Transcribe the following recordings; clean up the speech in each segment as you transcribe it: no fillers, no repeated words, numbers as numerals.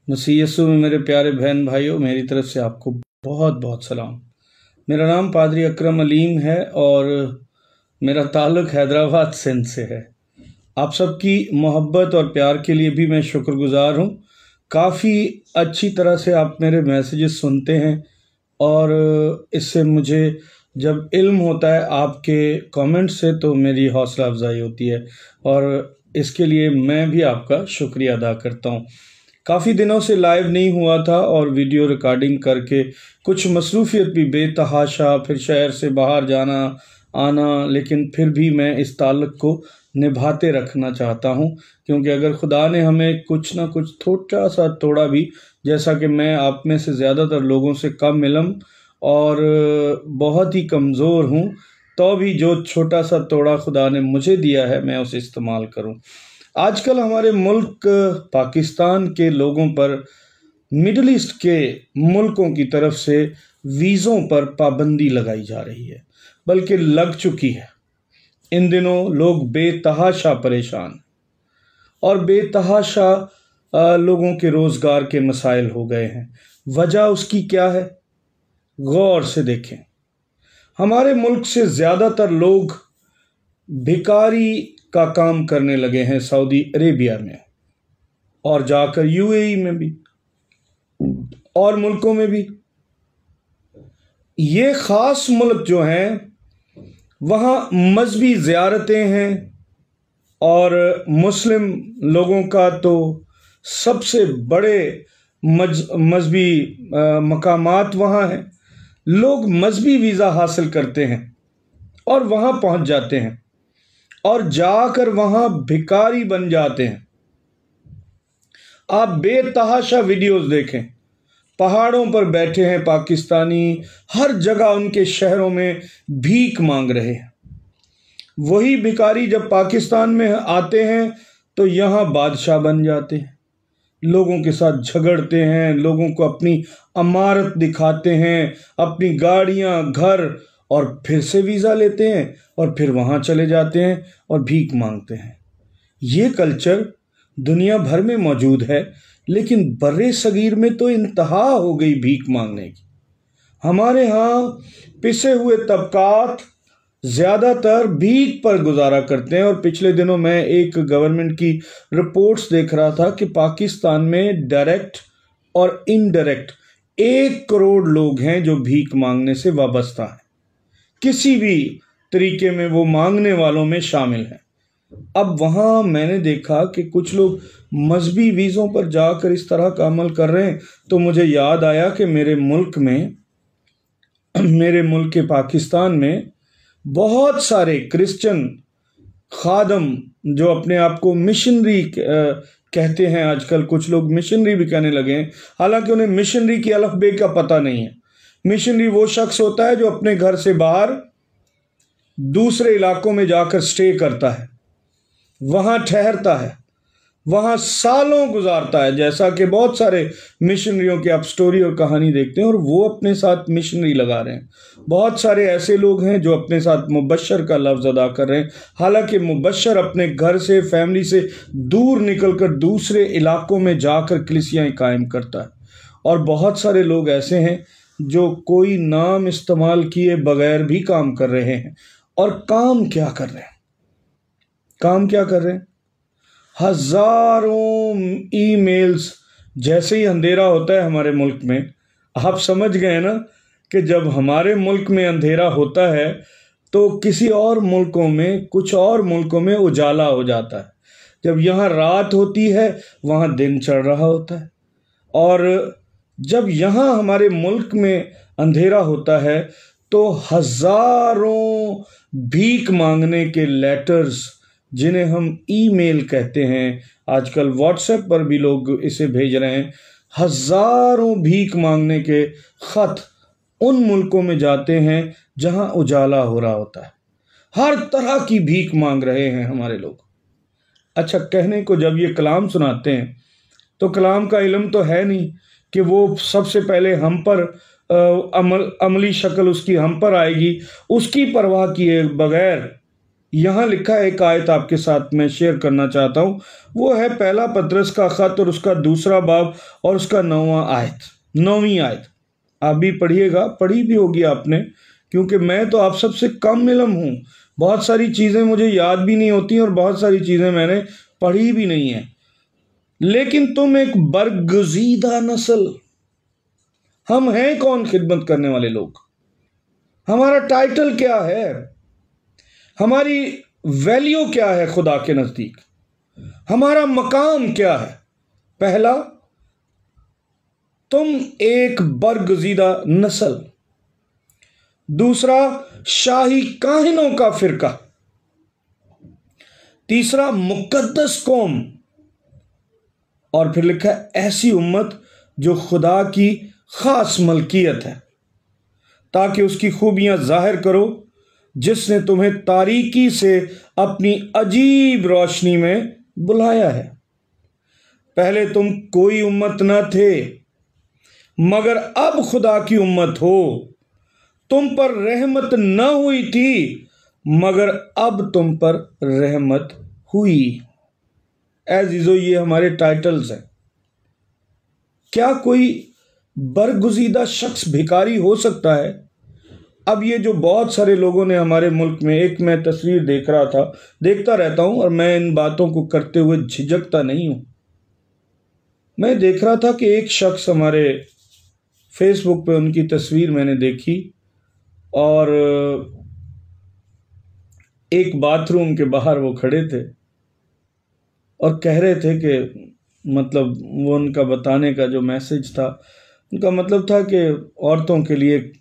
मसीह यीशु में मेरे प्यारे बहन भाइयों, मेरी तरफ से आपको बहुत बहुत सलाम। मेरा नाम पादरी अकरम अलीम है और मेरा ताल्लुक़ हैदराबाद सिंध से है। आप सबकी मोहब्बत और प्यार के लिए भी मैं शुक्रगुजार हूँ। काफ़ी अच्छी तरह से आप मेरे मैसेजेस सुनते हैं और इससे मुझे जब इल्म होता है आपके कमेंट से तो मेरी हौसला अफजाई होती है और इसके लिए मैं भी आपका शुक्रिया अदा करता हूँ। काफ़ी दिनों से लाइव नहीं हुआ था और वीडियो रिकॉर्डिंग करके कुछ मसरूफियत भी बेतहाशा, फिर शहर से बाहर जाना आना, लेकिन फिर भी मैं इस ताल्लुक़ को निभाते रखना चाहता हूँ, क्योंकि अगर खुदा ने हमें कुछ ना कुछ थोड़ा सा तोड़ा भी, जैसा कि मैं आप में से ज़्यादातर लोगों से कम इल्म और बहुत ही कमज़ोर हूँ, तो भी जो छोटा सा तोड़ा खुदा ने मुझे दिया है मैं उसे इस्तेमाल करूँ। आजकल हमारे मुल्क पाकिस्तान के लोगों पर मिडल ईस्ट के मुल्कों की तरफ से वीज़ों पर पाबंदी लगाई जा रही है, बल्कि लग चुकी है। इन दिनों लोग बेतहाशा परेशान और बेतहाशा लोगों के रोज़गार के मसाइल हो गए हैं। वजह उसकी क्या है? गौर से देखें। हमारे मुल्क से ज़्यादातर लोग भिखारी का काम करने लगे हैं सऊदी अरेबिया में और जाकर यूएई में भी और मुल्कों में भी। ये ख़ास मुल्क जो हैं वहाँ मजहबी ज़ियारतें हैं और मुस्लिम लोगों का तो सबसे बड़े मजहबी मकामात वहाँ हैं। लोग मजहबी वीज़ा हासिल करते हैं और वहाँ पहुँच जाते हैं और जाकर वहाँ भिखारी बन जाते हैं। आप बेतहाशा वीडियोस देखें, पहाड़ों पर बैठे हैं पाकिस्तानी, हर जगह उनके शहरों में भीख मांग रहे हैं। वही भिखारी जब पाकिस्तान में आते हैं तो यहाँ बादशाह बन जाते हैं, लोगों के साथ झगड़ते हैं, लोगों को अपनी अमारत दिखाते हैं, अपनी गाड़ियाँ, घर, और फिर से वीज़ा लेते हैं और फिर वहाँ चले जाते हैं और भीख मांगते हैं। ये कल्चर दुनिया भर में मौजूद है, लेकिन बर्रे सगीर में तो इंतहा हो गई भीख मांगने की। हमारे यहाँ पिसे हुए तबकात ज़्यादातर भीख पर गुजारा करते हैं और पिछले दिनों मैं एक गवर्नमेंट की रिपोर्ट्स देख रहा था कि पाकिस्तान में डायरेक्ट और इनडायरेक्ट 1 करोड़ लोग हैं जो भीख मांगने से वाबस्ता हैं, किसी भी तरीके में वो मांगने वालों में शामिल हैं। अब वहाँ मैंने देखा कि कुछ लोग मजहबी वीज़ों पर जाकर इस तरह का अमल कर रहे हैं, तो मुझे याद आया कि मेरे मुल्क के पाकिस्तान में बहुत सारे क्रिश्चियन खादम जो अपने आप को मिशनरी कहते हैं, आजकल कुछ लोग मिशनरी भी कहने लगे हैं, हालांकि उन्हें मिशनरी की अलफ़बे का पता नहीं है। मिशनरी वो शख्स होता है जो अपने घर से बाहर दूसरे इलाकों में जाकर स्टे करता है, वहाँ ठहरता है, वहाँ सालों गुजारता है, जैसा कि बहुत सारे मिशनरियों की आप स्टोरी और कहानी देखते हैं और वो अपने साथ मिशनरी लगा रहे हैं। बहुत सारे ऐसे लोग हैं जो अपने साथ मुबश्शर का लफ्ज़ अदा कर रहे हैं, हालांकि मुबश्शर अपने घर से, फैमिली से दूर निकलकर दूसरे इलाकों में जाकर कलीसियाएं कायम करता है। और बहुत सारे लोग ऐसे हैं जो कोई नाम इस्तेमाल किए बगैर भी काम कर रहे हैं। और काम क्या कर रहे हैं? काम क्या कर रहे हैं? हजारों ईमेल्स। जैसे ही अंधेरा होता है हमारे मुल्क में, आप समझ गए ना कि जब हमारे मुल्क में अंधेरा होता है तो किसी और मुल्कों में, कुछ और मुल्कों में उजाला हो जाता है। जब यहाँ रात होती है वहाँ दिन चढ़ रहा होता है। और जब यहाँ हमारे मुल्क में अंधेरा होता है तो हजारों भीख मांगने के लेटर्स, जिन्हें हम ईमेल कहते हैं, आजकल व्हाट्सएप पर भी लोग इसे भेज रहे हैं, हजारों भीख मांगने के खत उन मुल्कों में जाते हैं जहां उजाला हो रहा होता है। हर तरह की भीख मांग रहे हैं हमारे लोग। अच्छा, कहने को जब ये कलाम सुनाते हैं तो कलाम का इल्म तो है नहीं कि वो सबसे पहले हम पर अमली शक्ल उसकी हम पर आएगी, उसकी परवाह किए बगैर यहां लिखा है, एक आयत आपके साथ मैं शेयर करना चाहता हूं, वो है पहला पतरस का खत और उसका दूसरा बाब और उसका 9वीं आयत। आप भी पढ़िएगा, पढ़ी भी होगी आपने, क्योंकि मैं तो आप सबसे कम इल्म हूं। बहुत सारी चीजें मुझे याद भी नहीं होती और बहुत सारी चीजें मैंने पढ़ी भी नहीं है। लेकिन तुम एक बरगजीदा नस्ल। हम हैं कौन खिदमत करने वाले लोग? हमारा टाइटल क्या है? हमारी वैल्यू क्या है खुदा के नजदीक? हमारा मकाम क्या है? पहला, तुम एक बरगजीदा नस्ल। दूसरा, शाही काहिनों का फिरका। तीसरा, मुकद्दस कौम। और फिर लिखा है, ऐसी उम्मत जो खुदा की खास मलकियत है, ताकि उसकी खूबियां जाहिर करो, जिसने तुम्हें तारीकी से अपनी अजीब रोशनी में बुलाया है। पहले तुम कोई उम्मत न थे, मगर अब खुदा की उम्मत हो। तुम पर रहमत न हुई थी, मगर अब तुम पर रहमत हुई। ऐज़ीज़ो, ये हमारे टाइटल्स हैं। क्या कोई बरगुजीदा शख्स भिखारी हो सकता है? अब ये जो बहुत सारे लोगों ने हमारे मुल्क में, एक मैं तस्वीर देख रहा था, देखता रहता हूं और मैं इन बातों को करते हुए झिझकता नहीं हूं। मैं देख रहा था कि एक शख्स, हमारे फेसबुक पे उनकी तस्वीर मैंने देखी, और एक बाथरूम के बाहर वो खड़े थे और कह रहे थे कि, मतलब वो उनका बताने का जो मैसेज था, उनका मतलब था कि औरतों के लिए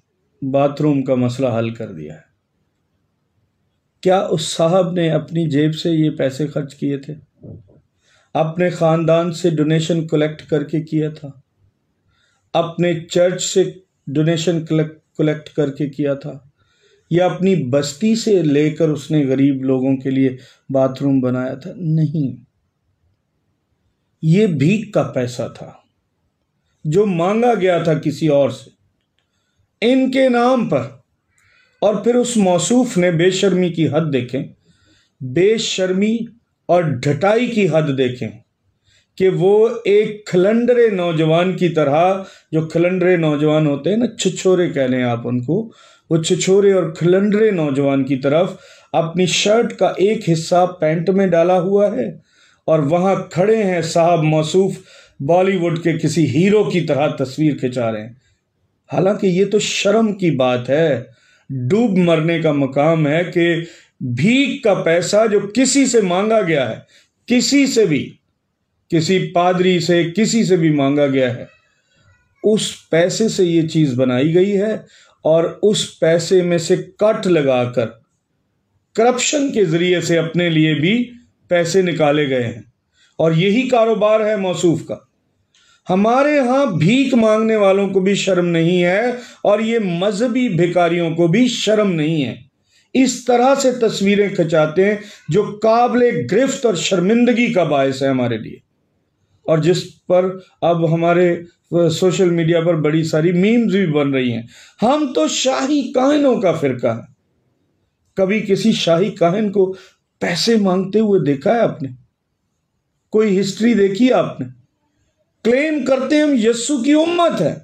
बाथरूम का मसला हल कर दिया है। क्या उस साहब ने अपनी जेब से ये पैसे खर्च किए थे? अपने खानदान से डोनेशन कलेक्ट करके किया था? अपने चर्च से डोनेशन कलेक्ट करके किया था? या अपनी बस्ती से लेकर उसने गरीब लोगों के लिए बाथरूम बनाया था? नहीं, ये भीख का पैसा था जो मांगा गया था किसी और से इनके नाम पर। और फिर उस मौसूफ ने बेशर्मी की हद देखें, बेशर्मी और ढटाई की हद देखें, कि वो एक खलंडरे नौजवान की तरह, जो खलंडरे नौजवान होते हैं ना, छिछोरे कह लें आप उनको, वो छिछोरे और खलंडरे नौजवान की तरफ अपनी शर्ट का एक हिस्सा पैंट में डाला हुआ है और वहां खड़े हैं साहब मौसूफ, बॉलीवुड के किसी हीरो की तरह तस्वीर खिंचा रहे हैं। हालांकि ये तो शर्म की बात है, डूब मरने का मकाम है कि भीख का पैसा जो किसी से मांगा गया है, किसी से भी, किसी पादरी से, किसी से भी मांगा गया है, उस पैसे से ये चीज बनाई गई है और उस पैसे में से कट लगाकर करप्शन के जरिए से अपने लिए भी पैसे निकाले गए हैं। और यही कारोबार है मौसूफ का। हमारे यहां भीख मांगने वालों को भी शर्म नहीं है और ये मजहबी भिखारियों को भी शर्म नहीं है। इस तरह से तस्वीरें खिंचाते हैं जो काबिले गिरफ्त और शर्मिंदगी का बायस है हमारे लिए, और जिस पर अब हमारे सोशल मीडिया पर बड़ी सारी मीम्स भी बन रही हैं। हम तो शाही काहिनों का फिरका है। कभी किसी शाही काहिन को पैसे मांगते हुए देखा है आपने? कोई हिस्ट्री देखी है आपने? क्लेम करते हैं हम यस्सु की उम्मत है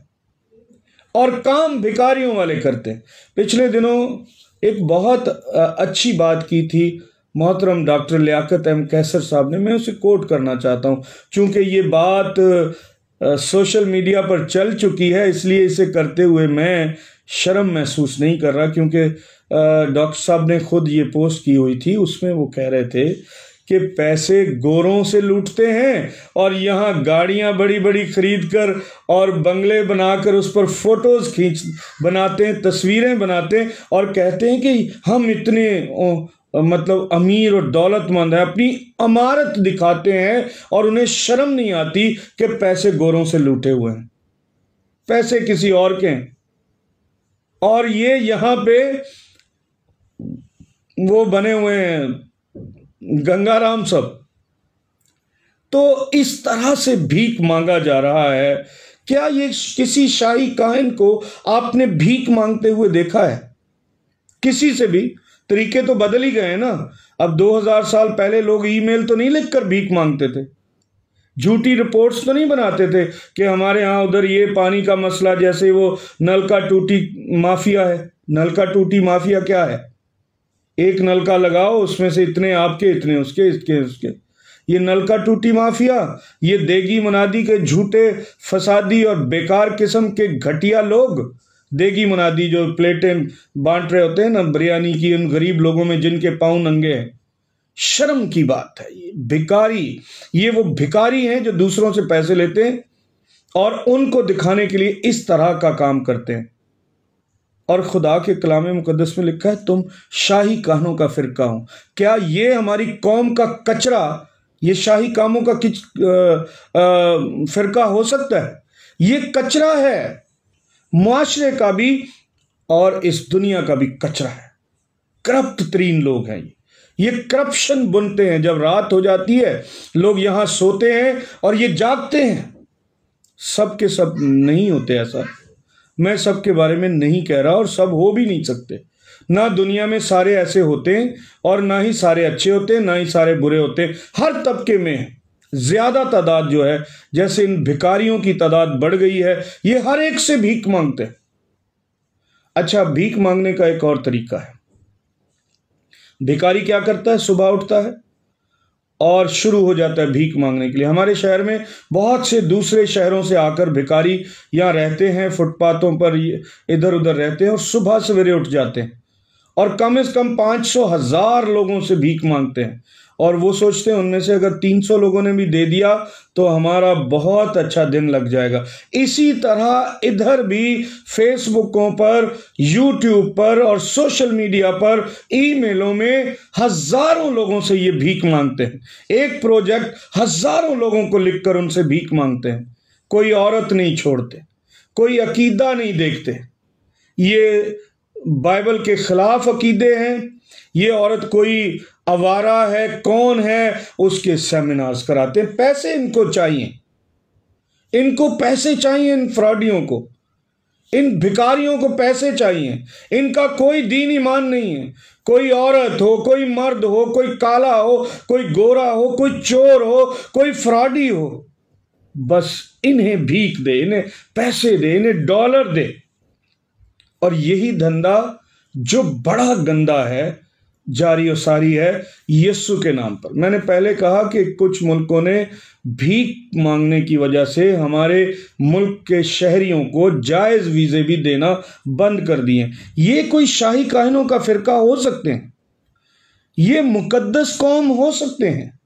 और काम भिखारियों वाले करते हैं। पिछले दिनों एक बहुत अच्छी बात की थी मोहतरम डॉक्टर लियाकत अहमद कैसर साहब ने। मैं उसे कोट करना चाहता हूं, चूंकि ये बात सोशल मीडिया पर चल चुकी है, इसलिए इसे करते हुए मैं शर्म महसूस नहीं कर रहा, क्योंकि डॉक्टर साहब ने खुद ये पोस्ट की हुई थी। उसमें वो कह रहे थे कि पैसे गोरों से लूटते हैं और यहाँ गाड़ियाँ बड़ी बड़ी खरीद कर और बंगले बनाकर उस पर फोटोज खींच बनाते हैं, तस्वीरें बनाते हैं और कहते हैं कि हम इतने मतलब अमीर और दौलतमंद हैं, अपनी अमारत दिखाते हैं और उन्हें शर्म नहीं आती कि पैसे गोरों से लूटे हुए हैं, पैसे किसी और के हैं। और ये यहाँ पे वो बने हुए हैं गंगाराम सब। तो इस तरह से भीख मांगा जा रहा है। क्या ये किसी शाही काहिन को आपने भीख मांगते हुए देखा है? किसी से भी? तरीके तो बदल ही गए ना। अब 2000 साल पहले लोग ईमेल तो नहीं लिखकर भीख मांगते थे, झूठी रिपोर्ट्स तो नहीं बनाते थे कि हमारे यहाँ उधर ये पानी का मसला, जैसे वो नलका टूटी माफिया है। नलका टूटी माफिया क्या है? एक नलका लगाओ, उसमें से इतने आपके, इतने उसके, इसके उसके। ये नलका टूटी माफिया, ये देगी मुनादी के झूठे फसादी और बेकार किस्म के घटिया लोग, देगी मुनादी जो प्लेटें बांट रहे होते हैं ना बिरयानी की उन गरीब लोगों में जिनके पाँव नंगे हैं। शर्म की बात है। ये भिखारी, ये वो भिखारी हैं जो दूसरों से पैसे लेते हैं और उनको दिखाने के लिए इस तरह का काम करते हैं। और खुदा के कलाम मुकद्दस में लिखा है तुम शाही कानों का फिरका हो। क्या ये हमारी कौम का कचरा, ये शाही कामों का फिरका हो सकता है? ये कचरा है, मुआशरे का भी और इस दुनिया का भी कचरा है। करप्ट तरीन लोग हैं ये करप्शन बुनते हैं। जब रात हो जाती है लोग यहां सोते हैं और ये जागते हैं। सबके सब नहीं होते ऐसा, मैं सबके बारे में नहीं कह रहा और सब हो भी नहीं सकते। ना दुनिया में सारे ऐसे होते हैं और ना ही सारे अच्छे होते हैं, ना ही सारे बुरे होते हैं। हर तबके में ज्यादा तादाद जो है, जैसे इन भिखारियों की तादाद बढ़ गई है, ये हर एक से भीख मांगते हैं। अच्छा, भीख मांगने का एक और तरीका है। भिखारी क्या करता है? सुबह उठता है और शुरू हो जाता है भीख मांगने के लिए। हमारे शहर में बहुत से दूसरे शहरों से आकर भिखारी यहाँ रहते हैं, फुटपाथों पर इधर उधर रहते हैं और सुबह सवेरे उठ जाते हैं और कम से कम 500,000 लोगों से भीख मांगते हैं। और वो सोचते हैं उनमें से अगर 300 लोगों ने भी दे दिया तो हमारा बहुत अच्छा दिन लग जाएगा। इसी तरह इधर भी फेसबुकों पर, यूट्यूब पर और सोशल मीडिया पर, ईमेलों में हजारों लोगों से ये भीख मांगते हैं। एक प्रोजेक्ट हजारों लोगों को लिखकर उनसे भीख मांगते हैं। कोई औरत नहीं छोड़ते, कोई अकीदा नहीं देखते। ये बाइबल के खिलाफ अकीदे हैं। ये औरत कोई आवारा है, कौन है, उसके सेमिनार्स कराते हैं। पैसे इनको चाहिए, इनको पैसे चाहिए। इन फ्रॉडियों को, इन भिखारियों को पैसे चाहिए। इनका कोई दीन ईमान नहीं है। कोई औरत हो, कोई मर्द हो, कोई काला हो, कोई गोरा हो, कोई चोर हो, कोई फ्रॉडी हो, बस इन्हें भीख दे, इन्हें पैसे दे, इन्हें डॉलर दे। और यही धंधा जो बड़ा गंदा है, जारी और सारी है यीशु के नाम पर। मैंने पहले कहा कि कुछ मुल्कों ने भीख मांगने की वजह से हमारे मुल्क के शहरियों को जायज वीजे भी देना बंद कर दिए। ये कोई शाही काहिनों का फिरका हो सकते हैं? ये मुकद्दस कौम हो सकते हैं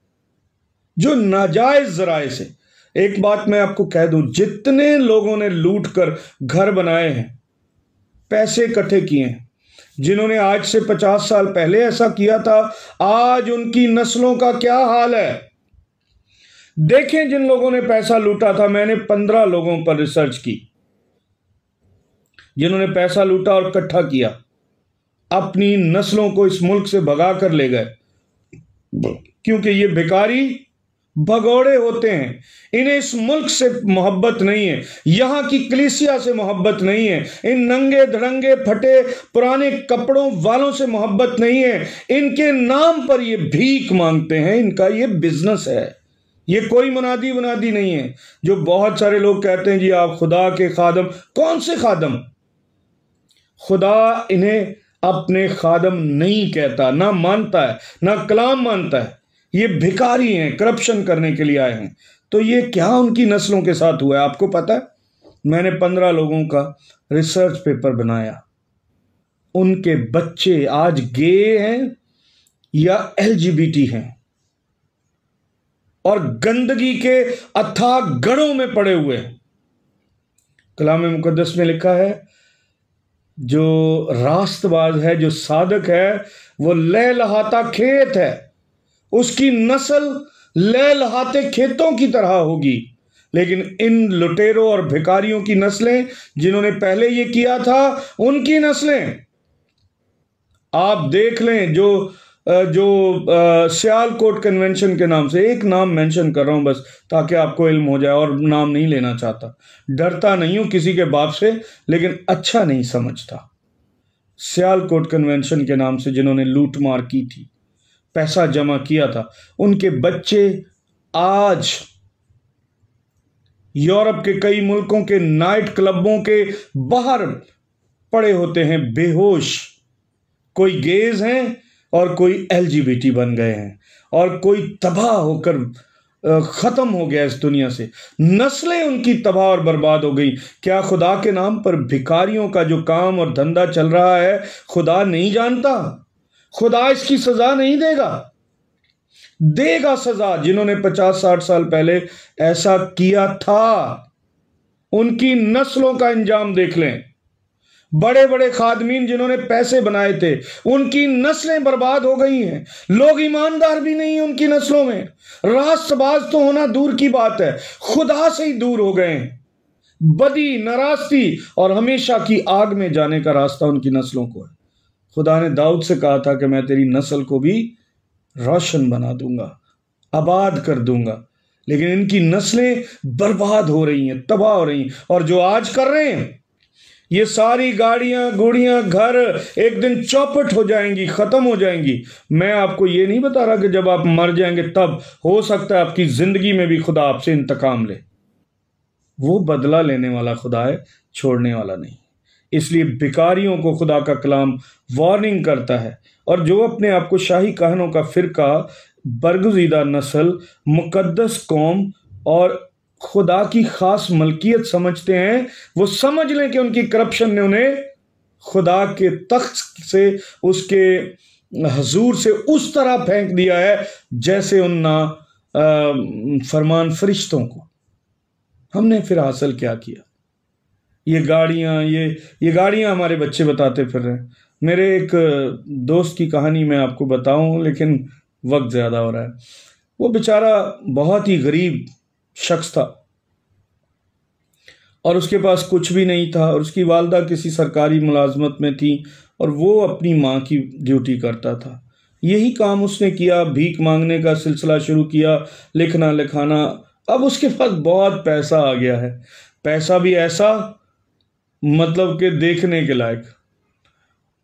जो नाजायज जराए से। एक बात मैं आपको कह दूं, जितने लोगों ने लूट कर घर बनाए हैं, पैसे इकट्ठे किए हैं, जिन्होंने आज से 50 साल पहले ऐसा किया था, आज उनकी नस्लों का क्या हाल है। देखें जिन लोगों ने पैसा लूटा था, मैंने 15 लोगों पर रिसर्च की जिन्होंने पैसा लूटा और इकट्ठा किया, अपनी नस्लों को इस मुल्क से भगा कर ले गए। क्योंकि ये भिखारी भगोड़े होते हैं, इन्हें इस मुल्क से मोहब्बत नहीं है, यहां की कलीसिया से मोहब्बत नहीं है, इन नंगे धड़ंगे फटे पुराने कपड़ों वालों से मोहब्बत नहीं है। इनके नाम पर ये भीख मांगते हैं, इनका ये बिजनेस है। ये कोई मुनादी वनादी नहीं है जो बहुत सारे लोग कहते हैं जी आप खुदा के खादम। कौन से खादम? खुदा इन्हें अपने खादम नहीं कहता, ना मानता है, ना कलाम मानता है। ये भिखारी हैं, करप्शन करने के लिए आए हैं। तो ये क्या उनकी नस्लों के साथ हुआ है आपको पता है? मैंने 15 लोगों का रिसर्च पेपर बनाया। उनके बच्चे आज गे हैं या LGBT हैं और गंदगी के अथाह गढ़ों में पड़े हुए हैं। कलाम मुकद्दस में लिखा है जो रास्तबाज है, जो सादक है, वो लहलहाता खेत है, उसकी नस्ल लहलहाते खेतों की तरह होगी। लेकिन इन लुटेरों और भिखारियों की नस्लें, जिन्होंने पहले ये किया था, उनकी नस्लें आप देख लें। जो सियालकोट कन्वेंशन के नाम से, एक नाम मेंशन कर रहा हूं बस ताकि आपको इल्म हो जाए, और नाम नहीं लेना चाहता, डरता नहीं हूं किसी के बाप से, लेकिन अच्छा नहीं समझता। सियालकोट कन्वेंशन के नाम से जिन्होंने लूटमार की थी, पैसा जमा किया था, उनके बच्चे आज यूरोप के कई मुल्कों के नाइट क्लबों के बाहर पड़े होते हैं बेहोश। कोई गेज हैं और कोई एलजीबीटी बन गए हैं और कोई तबाह होकर खत्म हो गया इस दुनिया से। नस्लें उनकी तबाह और बर्बाद हो गई। क्या खुदा के नाम पर भिखारियों का जो काम और धंधा चल रहा है खुदा नहीं जानता? खुदा इसकी सजा नहीं देगा? देगा सजा। जिन्होंने 50-60 साल पहले ऐसा किया था उनकी नस्लों का अंजाम देख लें। बड़े बड़े खादमीन जिन्होंने पैसे बनाए थे उनकी नस्लें बर्बाद हो गई हैं। लोग ईमानदार भी नहीं उनकी नस्लों में। रास्तबाज तो होना दूर की बात है, खुदा से ही दूर हो गए हैं। बदी, नाराजगी और हमेशा की आग में जाने का रास्ता उनकी नस्लों को है। खुदा ने दाऊद से कहा था कि मैं तेरी नस्ल को भी रोशन बना दूंगा, आबाद कर दूंगा, लेकिन इनकी नस्लें बर्बाद हो रही हैं, तबाह हो रही हैं। और जो आज कर रहे हैं, ये सारी गाड़ियां, गुड़ियां, घर एक दिन चौपट हो जाएंगी, खत्म हो जाएंगी। मैं आपको ये नहीं बता रहा कि जब आप मर जाएंगे तब हो सकता है आपकी जिंदगी में भी खुदा आपसे इंतकाम ले। वो बदला लेने वाला खुदा है, छोड़ने वाला नहीं। इसलिए भिखारियों को खुदा का कलाम वार्निंग करता है। और जो अपने आप को शाही कहनों का फिरका, बरगुज़ीदा नस्ल, मुकद्दस कौम और खुदा की खास मलकियत समझते हैं, वो समझ लें कि उनकी करप्शन ने उन्हें खुदा के तख्त से, उसके हजूर से उस तरह फेंक दिया है जैसे उन फरमान फरिश्तों को। हमने फिर हासिल क्या किया? ये गाड़ियां हमारे बच्चे बताते फिर रहे हैं। मेरे एक दोस्त की कहानी मैं आपको बताऊं, लेकिन वक्त ज़्यादा हो रहा है। वो बेचारा बहुत ही गरीब शख्स था और उसके पास कुछ भी नहीं था, और उसकी वालदा किसी सरकारी मुलाजमत में थी और वो अपनी माँ की ड्यूटी करता था। यही काम उसने किया, भीख मांगने का सिलसिला शुरू किया, लिखना लिखाना। अब उसके पास बहुत पैसा आ गया है, पैसा भी ऐसा मतलब कि देखने के लायक।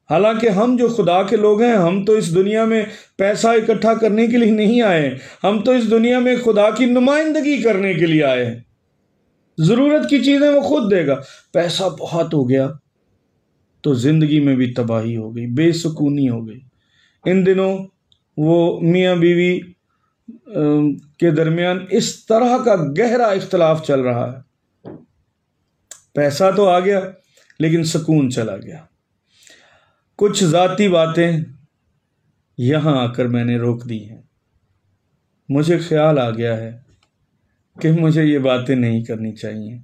हालांकि हम जो खुदा के लोग हैं, हम तो इस दुनिया में पैसा इकट्ठा करने के लिए नहीं आए, हम तो इस दुनिया में खुदा की नुमाइंदगी करने के लिए आए हैं। जरूरत की चीजें वो खुद देगा। पैसा बहुत हो गया तो जिंदगी में भी तबाही हो गई, बेसुकूनी हो गई। इन दिनों वो मियाँ बीवी के दरमियान इस तरह का गहरा इख्तलाफ चल रहा है। पैसा तो आ गया लेकिन सुकून चला गया। कुछ जाती बातें यहां आकर मैंने रोक दी हैं। मुझे ख्याल आ गया है कि मुझे ये बातें नहीं करनी चाहिए,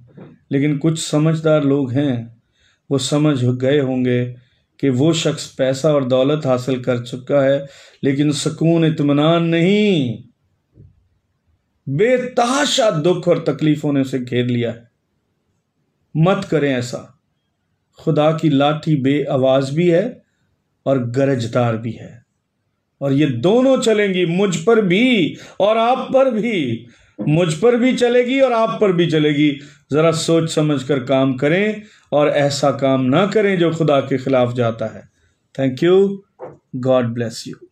लेकिन कुछ समझदार लोग हैं, वो समझ गए होंगे कि वो शख्स पैसा और दौलत हासिल कर चुका है लेकिन सुकून, इत्मीनान नहीं, बेतहाशा दुख और तकलीफों ने उसे घेर लिया है। मत करें ऐसा। खुदा की लाठी बे आवाज भी है और गरजदार भी है, और ये दोनों चलेंगी, मुझ पर भी और आप पर भी। मुझ पर भी चलेगी और आप पर भी चलेगी। जरा सोच समझ कर काम करें और ऐसा काम ना करें जो खुदा के खिलाफ जाता है। Thank you. God bless you.